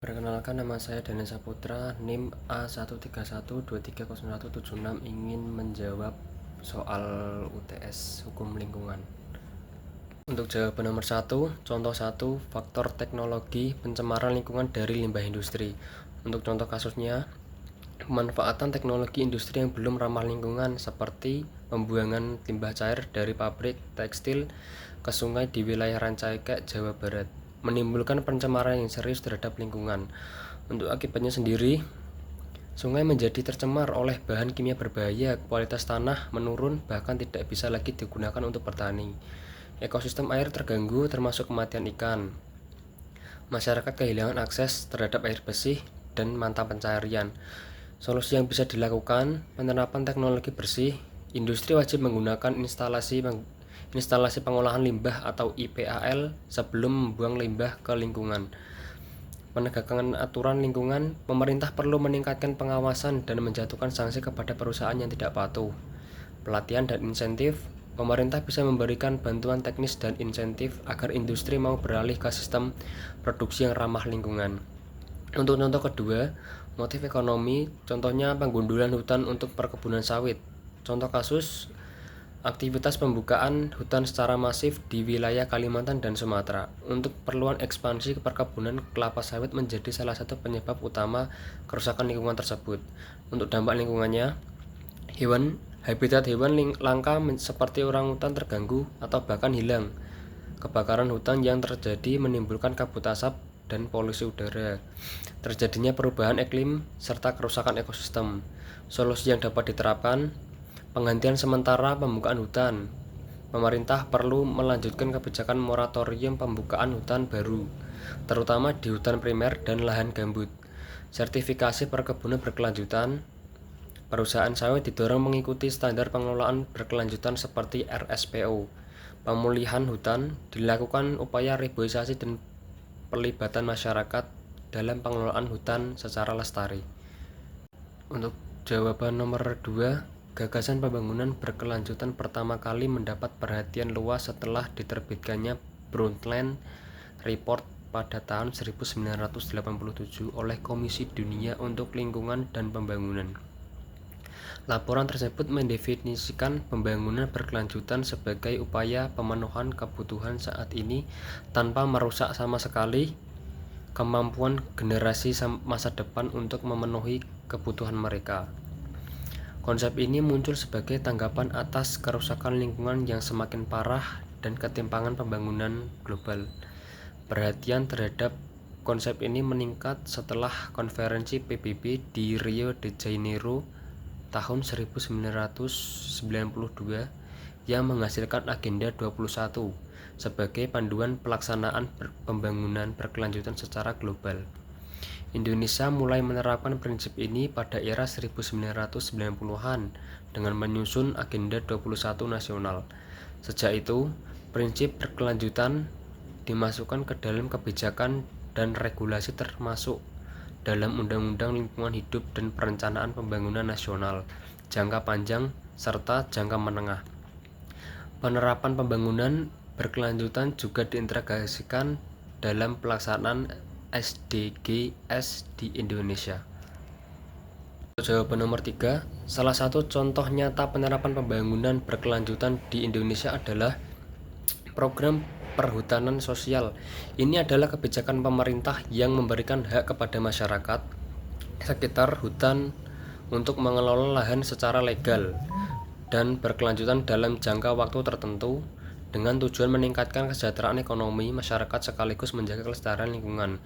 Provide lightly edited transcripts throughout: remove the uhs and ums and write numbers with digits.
Perkenalkan, nama saya Daniel Saputra, NIM A131230176, ingin menjawab soal UTS Hukum Lingkungan. Untuk jawaban nomor 1, contoh 1, faktor teknologi pencemaran lingkungan dari limbah industri. Untuk contoh kasusnya, pemanfaatan teknologi industri yang belum ramah lingkungan seperti pembuangan limbah cair dari pabrik tekstil ke sungai di wilayah Rancaikek, Jawa Barat, menimbulkan pencemaran yang serius terhadap lingkungan. Untuk akibatnya sendiri, sungai menjadi tercemar oleh bahan kimia berbahaya, kualitas tanah menurun, bahkan tidak bisa lagi digunakan untuk bertani. Ekosistem air terganggu termasuk kematian ikan. Masyarakat kehilangan akses terhadap air bersih dan mata pencaharian. Solusi yang bisa dilakukan: penerapan teknologi bersih. Industri wajib menggunakan instalasi pengolahan limbah atau IPAL sebelum membuang limbah ke lingkungan. Penegakan aturan lingkungan. Pemerintah perlu meningkatkan pengawasan dan menjatuhkan sanksi kepada perusahaan yang tidak patuh. Pelatihan dan insentif. Pemerintah bisa memberikan bantuan teknis dan insentif agar industri mau beralih ke sistem produksi yang ramah lingkungan. Untuk contoh kedua, motif ekonomi, contohnya penggundulan hutan untuk perkebunan sawit. Contoh kasus, aktivitas pembukaan hutan secara masif di wilayah Kalimantan dan Sumatera untuk keperluan ekspansi perkebunan kelapa sawit menjadi salah satu penyebab utama kerusakan lingkungan tersebut. Untuk dampak lingkungannya, habitat hewan langka seperti orangutan terganggu atau bahkan hilang. Kebakaran hutan yang terjadi menimbulkan kabut asap dan polusi udara. Terjadinya perubahan iklim serta kerusakan ekosistem. Solusi yang dapat diterapkan: penghentian sementara pembukaan hutan. Pemerintah perlu melanjutkan kebijakan moratorium pembukaan hutan baru, terutama di hutan primer dan lahan gambut. Sertifikasi perkebunan berkelanjutan. Perusahaan sawit didorong mengikuti standar pengelolaan berkelanjutan seperti RSPO. Pemulihan hutan. Dilakukan upaya reboisasi dan pelibatan masyarakat dalam pengelolaan hutan secara lestari. Untuk jawaban nomor 2, gagasan pembangunan berkelanjutan pertama kali mendapat perhatian luas setelah diterbitkannya Brundtland Report pada tahun 1987 oleh Komisi Dunia untuk Lingkungan dan Pembangunan. Laporan tersebut mendefinisikan pembangunan berkelanjutan sebagai upaya pemenuhan kebutuhan saat ini tanpa merusak sama sekali kemampuan generasi masa depan untuk memenuhi kebutuhan mereka. Konsep ini muncul sebagai tanggapan atas kerusakan lingkungan yang semakin parah dan ketimpangan pembangunan global. Perhatian terhadap konsep ini meningkat setelah konferensi PBB di Rio de Janeiro tahun 1992 yang menghasilkan Agenda 21 sebagai panduan pelaksanaan pembangunan berkelanjutan secara global. Indonesia mulai menerapkan prinsip ini pada era 1990-an dengan menyusun Agenda 21 nasional. Sejak itu, prinsip berkelanjutan dimasukkan ke dalam kebijakan dan regulasi termasuk dalam Undang-Undang Lingkungan Hidup dan Perencanaan Pembangunan Nasional jangka panjang serta jangka menengah. Penerapan pembangunan berkelanjutan juga diintegrasikan dalam pelaksanaan SDGs di Indonesia. Jawaban nomor 3, salah satu contoh nyata penerapan pembangunan berkelanjutan di Indonesia adalah program perhutanan sosial. Ini adalah kebijakan pemerintah yang memberikan hak kepada masyarakat sekitar hutan untuk mengelola lahan secara legal dan berkelanjutan dalam jangka waktu tertentu dengan tujuan meningkatkan kesejahteraan ekonomi masyarakat sekaligus menjaga kelestarian lingkungan.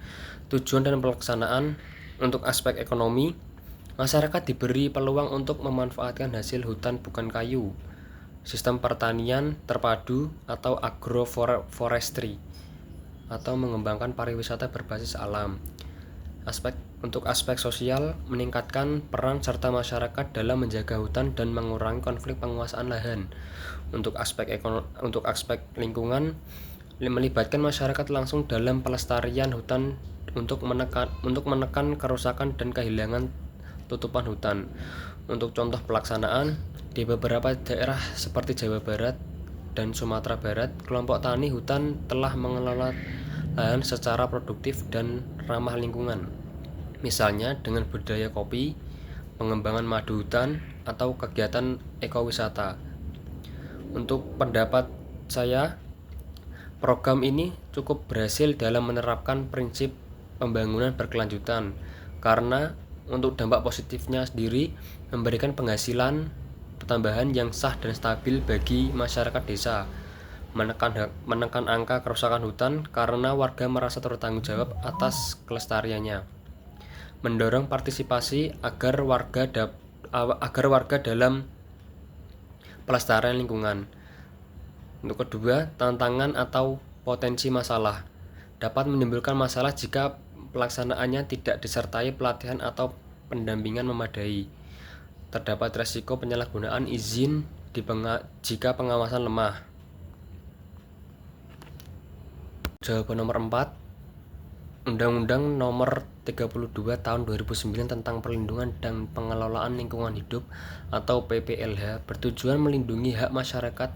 Tujuan dan pelaksanaan. Untuk aspek ekonomi, masyarakat diberi peluang untuk memanfaatkan hasil hutan bukan kayu, sistem pertanian terpadu atau agroforestry, atau mengembangkan pariwisata berbasis alam. Untuk aspek sosial, meningkatkan peran serta masyarakat dalam menjaga hutan dan mengurangi konflik penguasaan lahan. Untuk aspek lingkungan, melibatkan masyarakat langsung dalam pelestarian hutan untuk menekan kerusakan dan kehilangan tutupan hutan. Untuk contoh pelaksanaan, di beberapa daerah seperti Jawa Barat dan Sumatera Barat, kelompok tani hutan telah mengelola lahan secara produktif dan ramah lingkungan. Misalnya dengan budidaya kopi, pengembangan madu hutan, atau kegiatan ekowisata. Untuk pendapat saya, program ini cukup berhasil dalam menerapkan prinsip pembangunan berkelanjutan karena untuk dampak positifnya sendiri memberikan penghasilan tambahan yang sah dan stabil bagi masyarakat desa, menekan angka kerusakan hutan karena warga merasa bertanggung jawab atas kelestariannya, mendorong partisipasi agar warga dalam pelestarian lingkungan. Untuk kedua, tantangan atau potensi masalah dapat menimbulkan masalah jika pelaksanaannya tidak disertai pelatihan atau pendampingan memadai. Terdapat resiko penyalahgunaan izin jika pengawasan lemah. Jawaban nomor 4, Undang-Undang Nomor 32 Tahun 2009 tentang Perlindungan dan Pengelolaan Lingkungan Hidup atau PPLH bertujuan melindungi hak masyarakat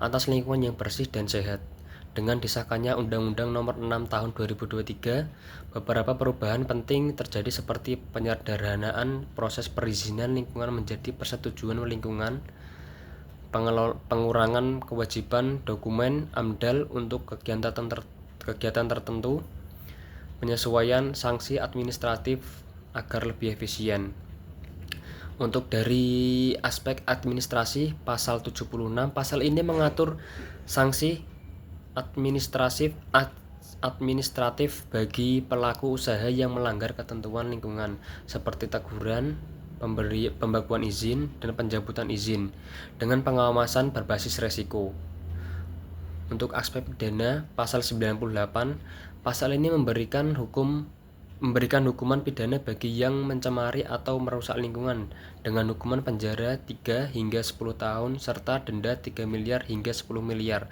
atas lingkungan yang bersih dan sehat. Dengan disahkannya Undang-Undang Nomor 6 Tahun 2023, beberapa perubahan penting terjadi seperti penyederhanaan proses perizinan lingkungan menjadi persetujuan lingkungan, pengurangan kewajiban dokumen AMDAL untuk kegiatan tertentu, penyesuaian sanksi administratif agar lebih efisien. Untuk dari aspek administrasi, pasal 76, pasal ini mengatur sanksi administratif bagi pelaku usaha yang melanggar ketentuan lingkungan seperti teguran, pembekuan izin, dan pencabutan izin dengan pengawasan berbasis resiko. Untuk aspek pidana, pasal 98, pasal ini memberikan hukuman pidana bagi yang mencemari atau merusak lingkungan dengan hukuman penjara 3 hingga 10 tahun serta denda 3 miliar hingga 10 miliar.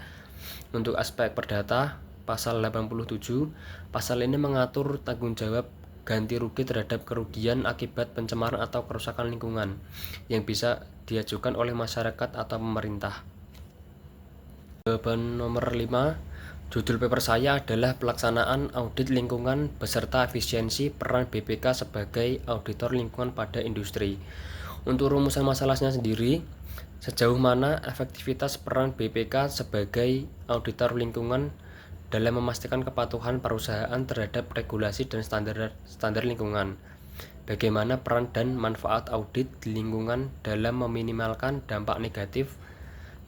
Untuk aspek perdata, pasal 87, pasal ini mengatur tanggung jawab ganti rugi terhadap kerugian akibat pencemaran atau kerusakan lingkungan yang bisa diajukan oleh masyarakat atau pemerintah. Jawaban nomor 5, judul paper saya adalah pelaksanaan audit lingkungan beserta efisiensi peran BPK sebagai auditor lingkungan pada industri. Untuk rumusan masalahnya sendiri, sejauh mana efektivitas peran BPK sebagai auditor lingkungan dalam memastikan kepatuhan perusahaan terhadap regulasi dan standar lingkungan. Bagaimana peran dan manfaat audit lingkungan dalam meminimalkan dampak negatif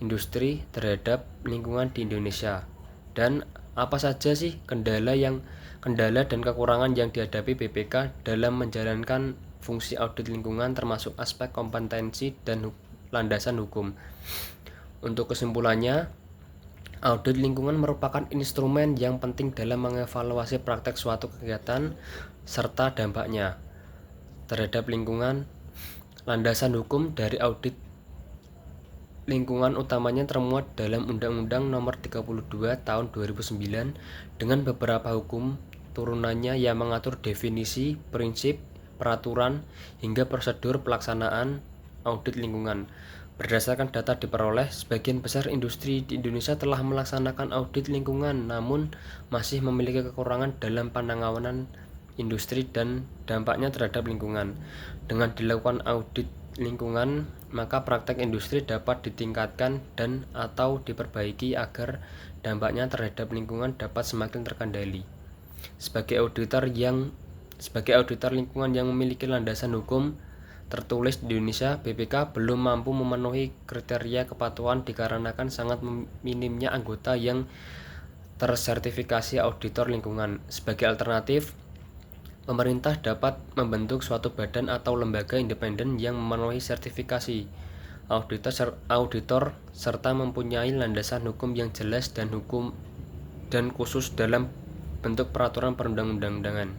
industri terhadap lingkungan di Indonesia, dan apa saja sih kendala dan kekurangan yang dihadapi BPK dalam menjalankan fungsi audit lingkungan termasuk aspek kompetensi dan landasan hukum. Untuk kesimpulannya, audit lingkungan merupakan instrumen yang penting dalam mengevaluasi praktek suatu kegiatan serta dampaknya terhadap lingkungan. Landasan hukum dari audit lingkungan utamanya termuat dalam Undang-Undang Nomor 32 Tahun 2009 dengan beberapa hukum turunannya yang mengatur definisi, prinsip, peraturan, hingga prosedur pelaksanaan audit lingkungan. Berdasarkan data diperoleh, sebagian besar industri di Indonesia telah melaksanakan audit lingkungan, namun masih memiliki kekurangan dalam penanganan industri dan dampaknya terhadap lingkungan. Dengan dilakukan audit lingkungan, maka praktek industri dapat ditingkatkan dan atau diperbaiki agar dampaknya terhadap lingkungan dapat semakin terkendali. Sebagai auditor lingkungan yang memiliki landasan hukum tertulis di Indonesia, BPK belum mampu memenuhi kriteria kepatuhan dikarenakan sangat minimnya anggota yang tersertifikasi auditor lingkungan. Sebagai alternatif, pemerintah dapat membentuk suatu badan atau lembaga independen yang memenuhi sertifikasi auditor serta mempunyai landasan hukum yang jelas dan khusus dalam bentuk peraturan perundang-undangan.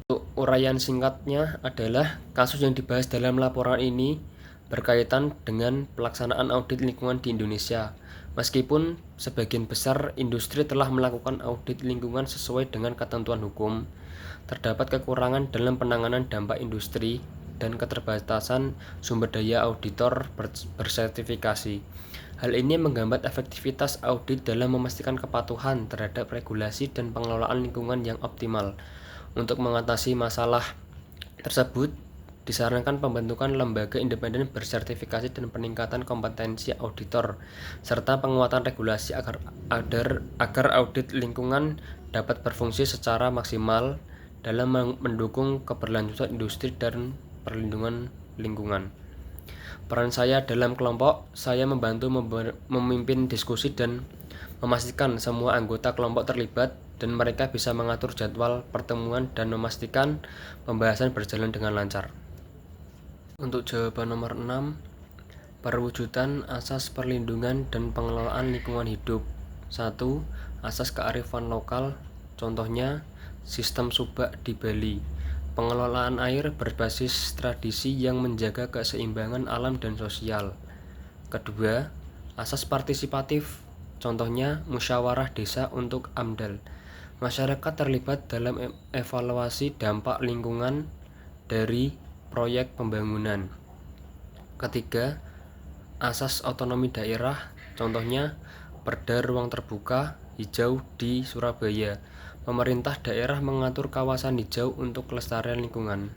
Untuk uraian singkatnya adalah kasus yang dibahas dalam laporan ini berkaitan dengan pelaksanaan audit lingkungan di Indonesia. Meskipun sebagian besar industri telah melakukan audit lingkungan sesuai dengan ketentuan hukum, terdapat kekurangan dalam penanganan dampak industri dan keterbatasan sumber daya auditor bersertifikasi. Hal ini menghambat efektivitas audit dalam memastikan kepatuhan terhadap regulasi dan pengelolaan lingkungan yang optimal. Untuk mengatasi masalah tersebut, disarankan pembentukan lembaga independen bersertifikasi dan peningkatan kompetensi auditor, serta penguatan regulasi agar audit lingkungan dapat berfungsi secara maksimal dalam mendukung keberlanjutan industri dan perlindungan lingkungan. Peran saya dalam kelompok, saya membantu memimpin diskusi dan memastikan semua anggota kelompok terlibat dan mereka bisa mengatur jadwal pertemuan dan memastikan pembahasan berjalan dengan lancar. Untuk jawaban nomor 6, perwujudan asas perlindungan dan pengelolaan lingkungan hidup. 1. Asas kearifan lokal, contohnya sistem subak di Bali. Pengelolaan air berbasis tradisi yang menjaga keseimbangan alam dan sosial. Kedua, asas partisipatif, contohnya musyawarah desa untuk AMDAL. Masyarakat terlibat dalam evaluasi dampak lingkungan dari proyek pembangunan. Ketiga, asas otonomi daerah, contohnya Perda Ruang Terbuka Hijau di Surabaya. Pemerintah daerah mengatur kawasan hijau untuk kelestarian lingkungan.